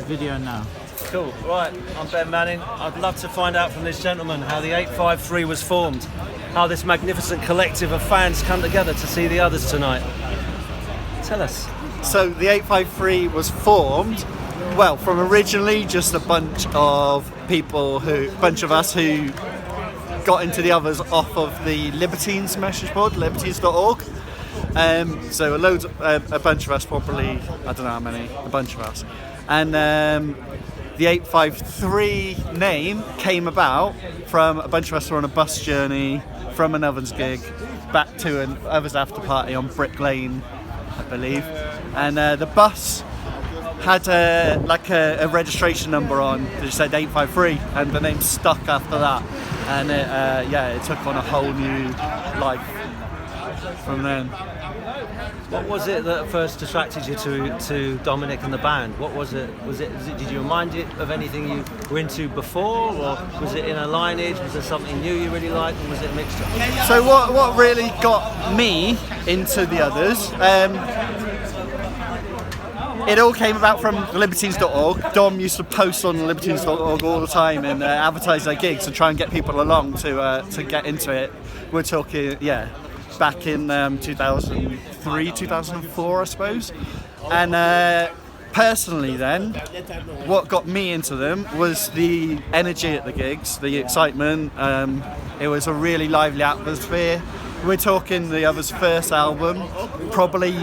video now. Cool. Right, I'm Ben Manning. I'd love to find out from this gentleman how the 853 was formed, how this magnificent collective of fans come together to see the others tonight. Tell us. So the 853 was formed, well, from originally just a bunch of us who got into the others off of the Libertines message board, libertines.org. So a bunch of us, probably, I don't know how many, a bunch of us. And the 853 name came about from a bunch of us who were on a bus journey from an Ovens gig back to an Ovens after party on Brick Lane, I believe. And the bus had a registration number on that said 853, and the name stuck after that. And it took on a whole new life from then. What was it that first attracted you to Dominic and the band? What was it? Did you remind it of anything you were into before, or was it in a lineage? Was there something new you really liked, or was it a mixture? So what really got me into the others? It all came about from libertines.org. Dom used to post on libertines.org all the time and advertise their gigs and try and get people along to get into it. We're talking, back in 2003, 2004, I suppose. And personally then, what got me into them was the energy at the gigs, the excitement. It was a really lively atmosphere. We're talking the others' first album, probably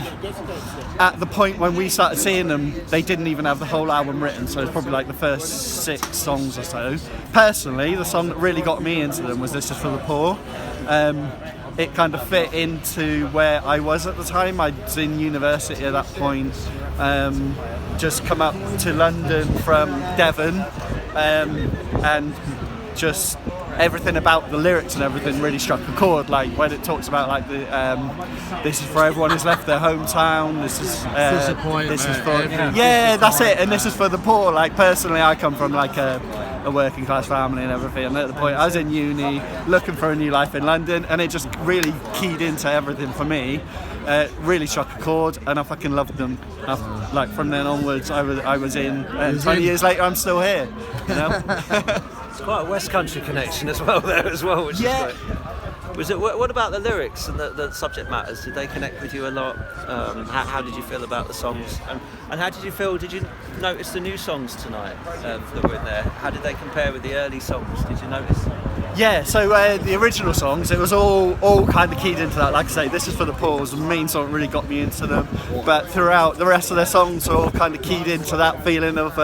at the point when we started seeing them, they didn't even have the whole album written, so it's probably like the first 6 songs or so. Personally, the song that really got me into them was This Is For The Poor. It kind of fit into where I was at the time. I was in university at that point, just come up to London from Devon, and just everything about the lyrics and everything really struck a chord. Like when it talks about like the this is for everyone who's left their hometown. This is for that's it. And this is for the poor. Like personally, I come from like a working class family and everything. And at the point I was in uni, looking for a new life in London, and it just really keyed into everything for me. Really struck a chord, and I fucking loved them. Like from then onwards, I was in. And 20 years later, I'm still here. You know. It's quite a West Country connection as well there as well, which is great. What about the lyrics and the subject matters? Did they connect with you a lot? How did you feel about the songs? And how did you feel? Did you notice the new songs tonight that were in there? How did they compare with the early songs? Did you notice? Yeah, so the original songs, it was all kind of keyed into that. Like I say, This Is For The Poor was the main song that really got me into them. But throughout, the rest of their songs are all kind of keyed into that feeling of...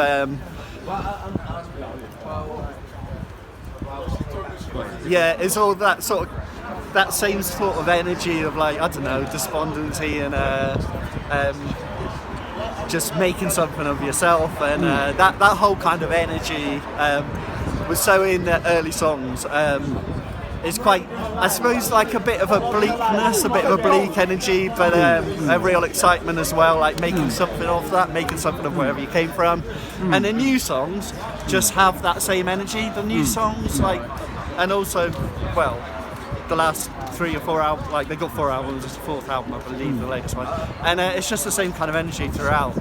it's all that sort of, that same sort of energy of like, I don't know, despondency and just making something of yourself, and that whole kind of energy was so in the early songs. It's quite, I suppose, like a bit of a bleakness, a bit of a bleak energy, but a real excitement as well, like making something of that, making something of wherever you came from. And the new songs just have that same energy. The new songs, like, and also, well, the last 3 or 4 albums, like they got 4 albums, it's the 4th album, I believe, the latest one, and it's just the same kind of energy throughout.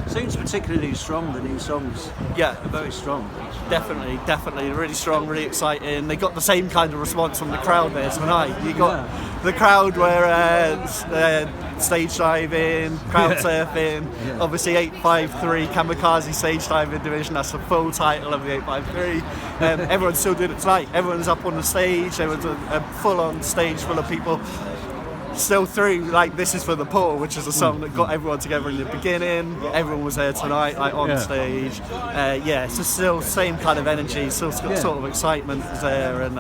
Seems particularly strong, the new songs. Yeah, very strong. Definitely, really strong, really exciting. They got the same kind of response from the crowd there tonight. You got the crowd were stage diving, crowd surfing. Obviously, 853 Kamikaze Stage Diving Division. That's the full title of the 853. Everyone still did it tonight. Everyone's up on the stage. There was a full-on stage full of people. Still through, like This Is For The Poor, which is a song that got everyone together in the beginning. Everyone was there tonight, like on stage. It's just still same kind of energy, still sort of excitement there, and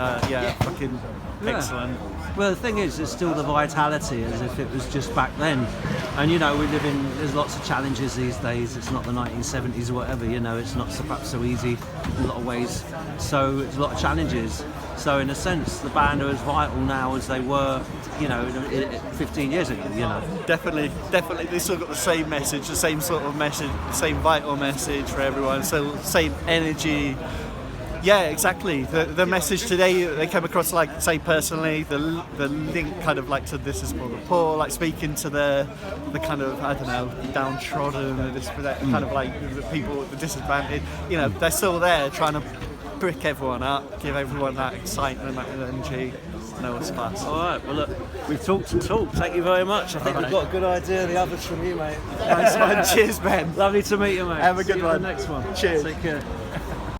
fucking excellent. Well, the thing is, there's still the vitality as if it was just back then. And, there's lots of challenges these days. It's not the 1970s or whatever, it's not perhaps so easy in a lot of ways. So it's a lot of challenges. So in a sense, the band are as vital now as they were, 15 years ago, Definitely. They still got the same message, the same sort of message, the same vital message for everyone. So same energy. Yeah, exactly. The message today, they came across like, say personally, the link kind of like to this is for the poor, like speaking to the kind of, I don't know, downtrodden, kind of like the people, the disadvantaged. You know, they're still there trying to brick everyone up, give everyone that excitement, that energy. No one's class. All right, well look, we've talked and talked. Thank you very much. I think we've got a good idea of the others from you, mate. Nice one. Cheers, Ben. Lovely to meet you, mate. Have a good See you one. on the next one. Cheers. Take care.